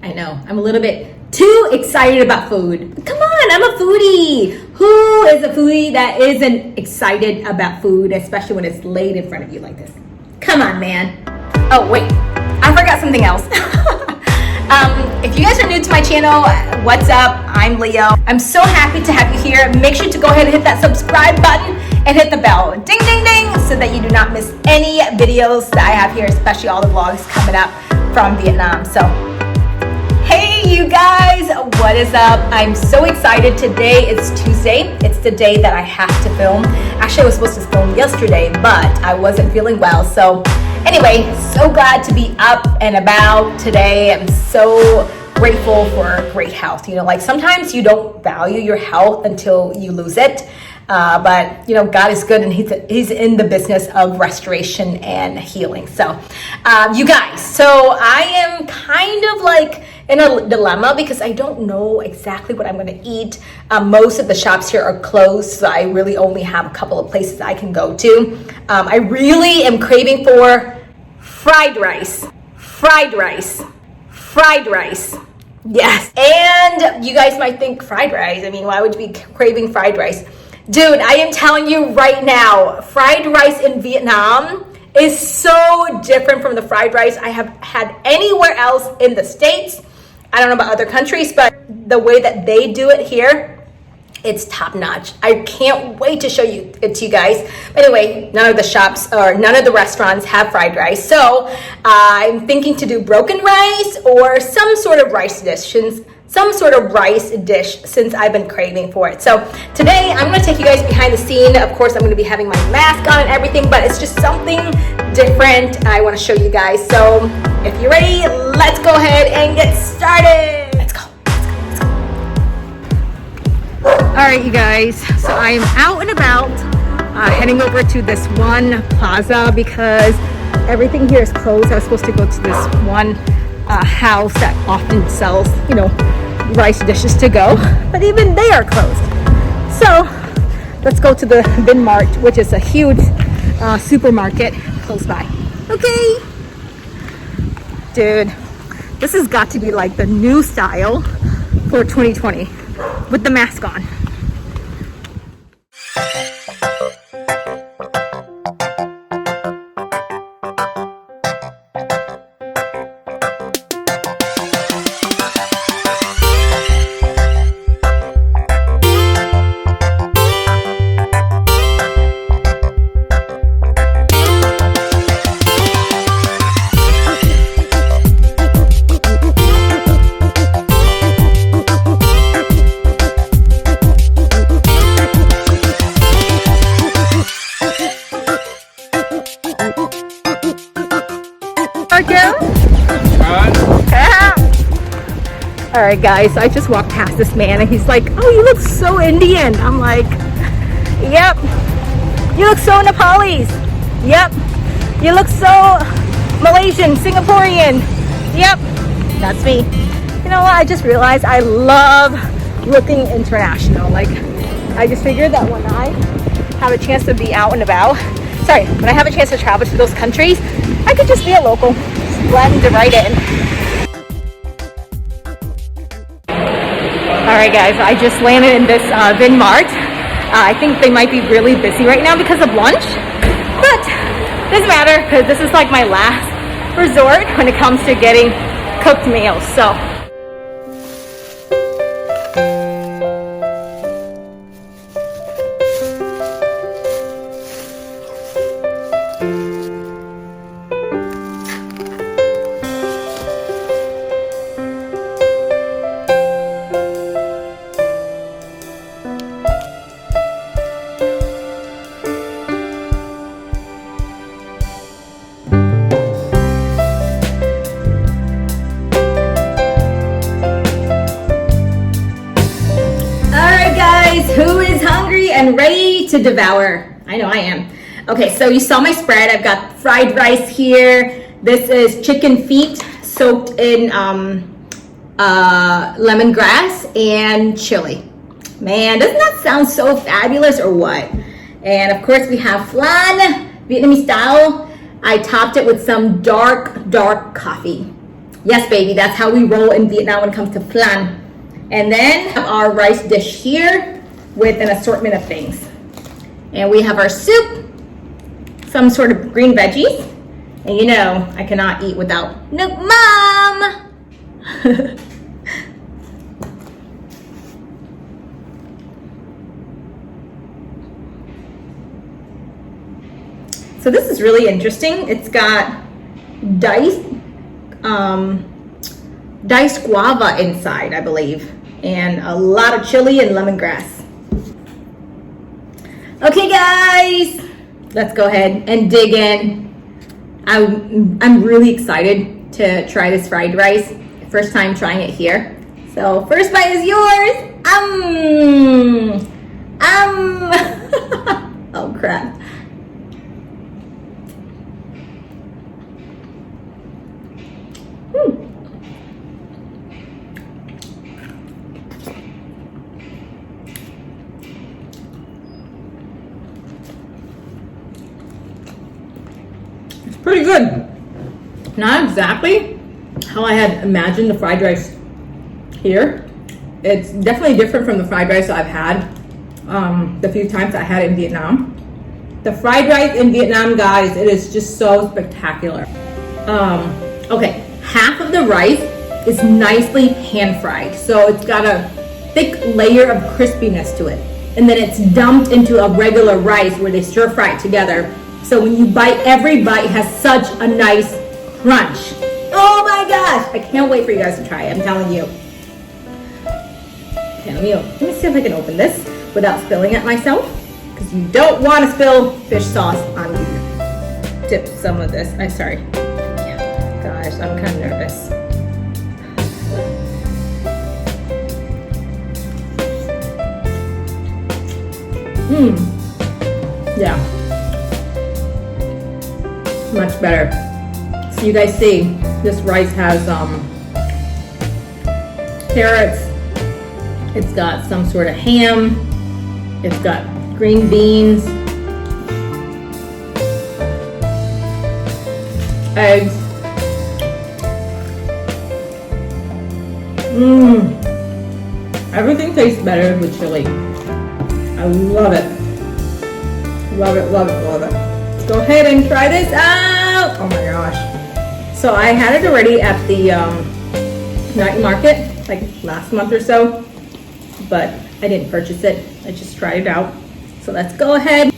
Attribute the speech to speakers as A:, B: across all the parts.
A: I know, I'm a little bit too excited about food. Come on, I'm a foodie. Who is a foodie that isn't excited about food, especially when it's laid in front of you like this? Come on, man. Oh, wait, I forgot something else. If you guys are new to my channel, what's up? I'm Leo. I'm so happy to have you here. Make sure to go ahead and hit that subscribe button and hit the bell. Ding, ding, ding, so that you do not miss any videos that I have here, especially all the vlogs coming up from Vietnam. So, hey you guys, what is up? I'm so excited. Today is Tuesday. It's the day that I have to film. Actually, I was supposed to film yesterday, but I wasn't feeling well. So anyway, so glad to be up and about today. I'm so grateful for great health. You know, like sometimes you don't value your health until you lose it. But you know, God is good, and he's in the business of restoration and healing. So you guys, so I am kind of like in a dilemma because I don't know exactly what I'm going to eat. Most of the shops here are closed, so I really only have a couple of places I can go to. I really am craving for fried rice. Yes. And you guys might think fried rice. I mean, why would you be craving fried rice? Dude, I am telling you right now, fried rice in Vietnam is so different from the fried rice I have had anywhere else in the States. I don't know about other countries, but the way that they do it here, it's top notch. I can't wait to show it to you guys. Anyway, none of the shops or none of the restaurants have fried rice. So I'm thinking to do broken rice or some sort of rice dish since I've been craving for it. So today I'm going to take you guys behind the scene. Of course, I'm going to be having my mask on and everything, but it's just something different I want to show you guys. So if you're ready, let's go ahead and get started. Let's go. All right, you guys. So I am out and about, heading over to this one plaza because everything here is closed. I was supposed to go to this one house that often sells, you know, rice dishes to go, but even they are closed. So let's go to the Vin Mart, which is a huge supermarket close by. Okay, dude, this has got to be like the new style for 2020 with the mask on. All right, guys, I just walked past this man and he's like, oh, you look so Indian. I'm like, yep. You look so Nepalese. Yep. You look so Malaysian, Singaporean. Yep. That's me. You know what? I just realized I love looking international. Like, I just figured that when I have a chance to be out and about, when I have a chance to travel to those countries, I could just be a local, just blend right in. All right, guys, I just landed in this Vin Mart. I think they might be really busy right now because of lunch, but doesn't matter because this is like my last resort when it comes to getting cooked meals. So who is hungry and ready to devour? I know I am. Okay, so you saw my spread. I've got fried rice here. This is chicken feet soaked in lemongrass and chili. Man, doesn't that sound so fabulous or what? And of course we have flan, Vietnamese style. I topped it with some dark coffee. Yes, baby, that's how we roll in Vietnam when it comes to flan. And then our rice dish here with an assortment of things. And we have our soup, some sort of green veggies. And you know, I cannot eat without no mom. So this is really interesting. It's got diced guava inside, I believe, and a lot of chili and lemongrass. Okay, guys, let's go ahead and dig in. I'm really excited to try this fried rice. First time trying it here. So first bite is yours. Oh crap. It's pretty good. Not exactly how I had imagined the fried rice here. It's definitely different from the fried rice I've had the few times I had it in Vietnam. The fried rice in Vietnam, guys, it is just so spectacular. Okay, half of the rice is nicely pan fried, so it's got a thick layer of crispiness to it, and then it's dumped into a regular rice where they stir fry it together. So when you bite, every bite has such a nice crunch. Oh my gosh, I can't wait for you guys to try it, I'm telling you. Okay, let me see if I can open this without spilling it myself, because you don't want to spill fish sauce on you. Dip some of this, I'm sorry. Yeah, gosh, I'm kind of nervous. Yeah. Much better. So you guys see, this rice has carrots, it's got some sort of ham, it's got green beans, eggs. Everything tastes better with chili. I love it. Love it, love it, love it. Let's go ahead and try this out. Oh my gosh. So I had it already at the night market, like last month or so, but I didn't purchase it. I just tried it out. So let's go ahead.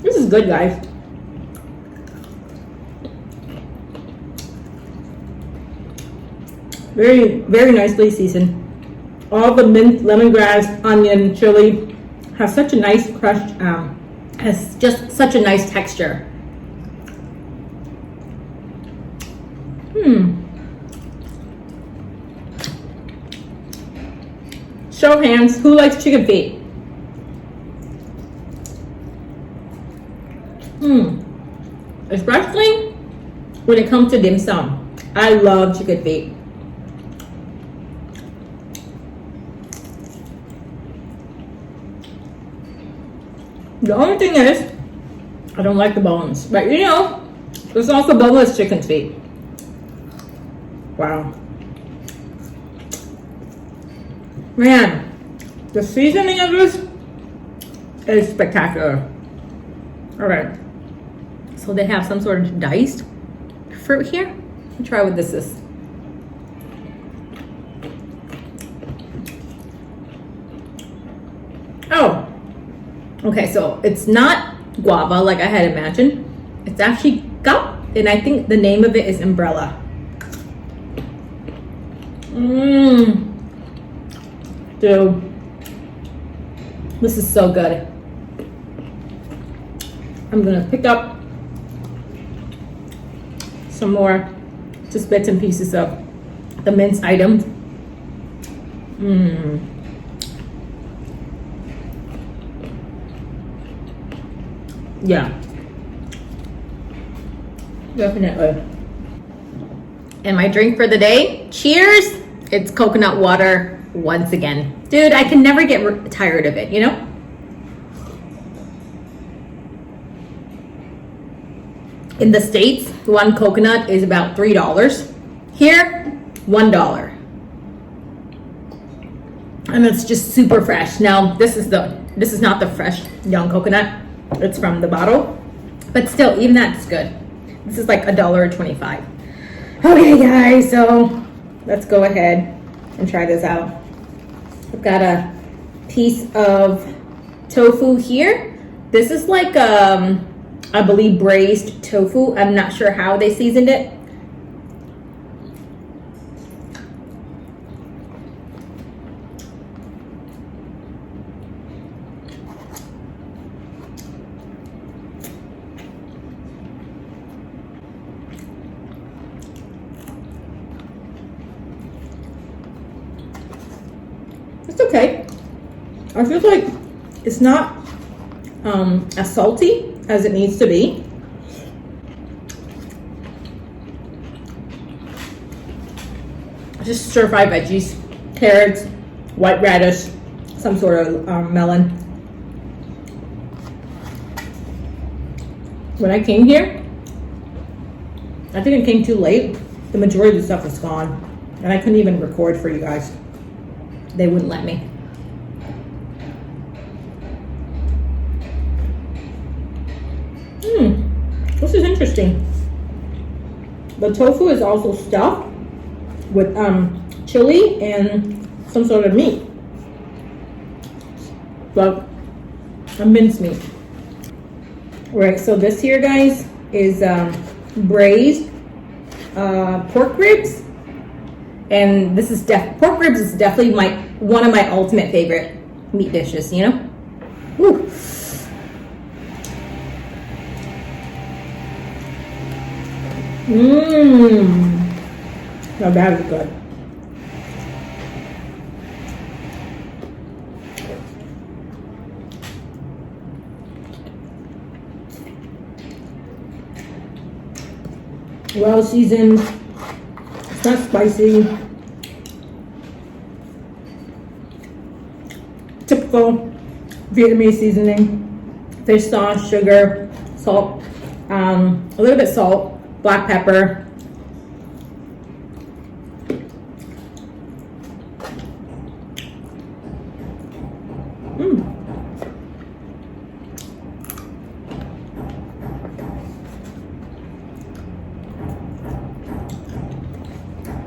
A: This is good, guys. Very, very nicely seasoned. All the mint, lemongrass, onion, chili have such a nice crushed, has just such a nice texture. Show of hands, who likes chicken feet? Especially when it comes to dim sum. I love chicken feet. The only thing is, I don't like the bones. But you know, there's also boneless chicken feet. Wow. Man, the seasoning of this is spectacular. Alright. So they have some sort of diced fruit here. Let me try what this is. Oh. Okay, so it's not guava like I had imagined. It's actually cup, and I think the name of it is umbrella. Dude, this is so good. I'm gonna pick up some more, just bits and pieces of the minced items. Yeah, definitely. And my drink for the day, cheers, It's coconut water once again. Dude, I can never get tired of it, you know? In the States, one coconut is about $3. Here, $1. And it's just super fresh. Now, this is not the fresh young coconut. It's from the bottle. But still, even that's good. This is like $1.25. Okay, guys, so let's go ahead and try this out. I've got a piece of tofu here. This is like, I believe, braised tofu. I'm not sure how they seasoned it. It's okay. I feel like it's not as salty as it needs to be. Just stir-fried veggies, carrots, white radish, some sort of melon. When I came here, I think I came too late. The majority of the stuff was gone, and I couldn't even record for you guys. They wouldn't let me. This is interesting. The tofu is also stuffed with chili and some sort of meat. But a mincemeat. Right, so this here, guys, is braised pork ribs. And this is pork ribs is definitely one of my ultimate favorite meat dishes, you know? Woo. Now that is good. Well seasoned. It's not spicy. Typical Vietnamese seasoning. Fish sauce, sugar, salt, a little bit salt, black pepper.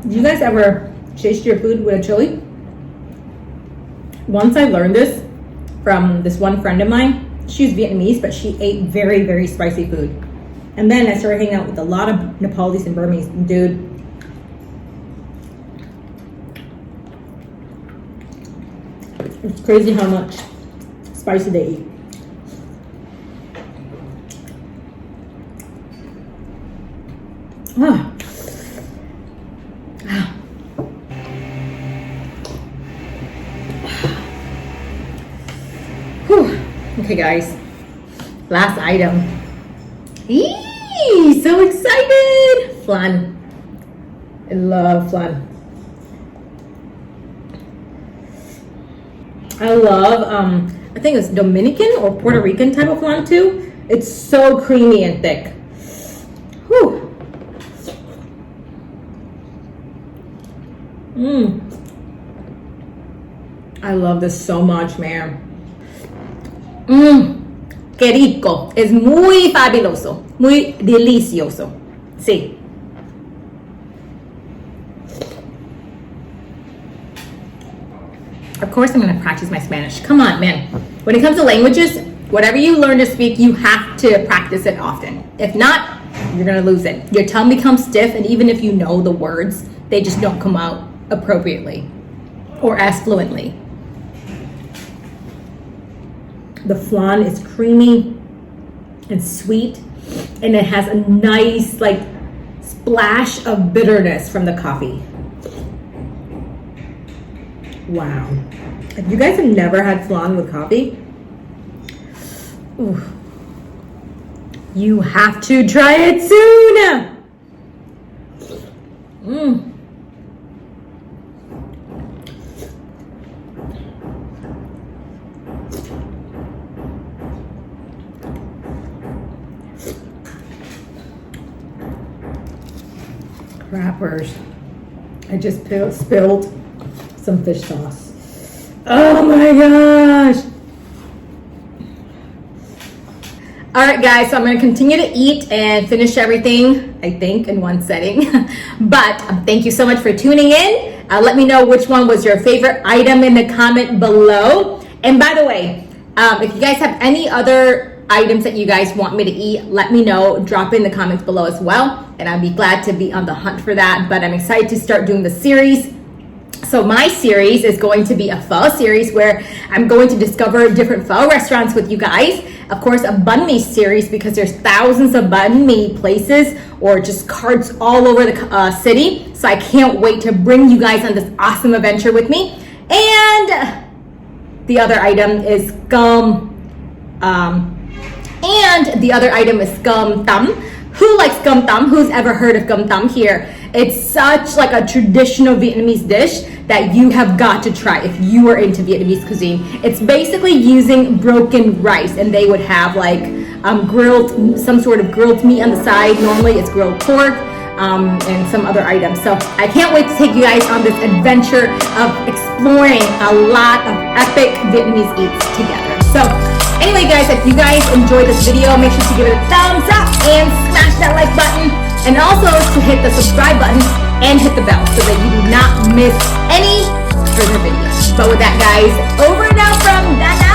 A: Do you guys ever chase your food with a chili? Once I learned this from this one friend of mine. She's Vietnamese, but she ate very, very spicy food. And then I started hanging out with a lot of Nepalese and Burmese. Dude, it's crazy how much spicy they eat. Ah. Okay, guys, last item. Eee, so excited! Flan. I love flan. I love, I think it's Dominican or Puerto Rican type of flan too. It's so creamy and thick. Whew. I love this so much, man. Qué rico. Es muy fabuloso. Muy delicioso. Sí. Of course I'm going to practice my Spanish. Come on, man. When it comes to languages, whatever you learn to speak, you have to practice it often. If not, you're going to lose it. Your tongue becomes stiff, and even if you know the words, they just don't come out appropriately or as fluently. The flan is creamy and sweet, and it has a nice like splash of bitterness from the coffee. Wow. If you guys have never had flan with coffee, ooh, you have to try it soon. crappers. I just spilled some fish sauce. Oh my gosh. All right, guys, so I'm going to continue to eat and finish everything, I think, in one setting. But thank you so much for tuning in. Let me know which one was your favorite item in the comment below. And by the way, if you guys have any other items that you guys want me to eat, let me know. Drop in the comments below as well. And I'd be glad to be on the hunt for that. But I'm excited to start doing the series. So my series is going to be a pho series where I'm going to discover different pho restaurants with you guys. Of course, a banh mi series because there's thousands of banh mi places or just carts all over the city. So I can't wait to bring you guys on this awesome adventure with me. And the other item is gum tam. Who likes gum tam? Who's ever heard of gum tam here? It's such like a traditional Vietnamese dish that you have got to try if you are into Vietnamese cuisine. It's basically using broken rice, and they would have like some sort of grilled meat on the side. Normally it's grilled pork and some other items. So I can't wait to take you guys on this adventure of exploring a lot of epic Vietnamese eats together. So anyway, guys, if you guys enjoyed this video, make sure to give it a thumbs up and smash that like button, and also to hit the subscribe button and hit the bell so that you do not miss any further videos. But with that, guys, over and out from Dana.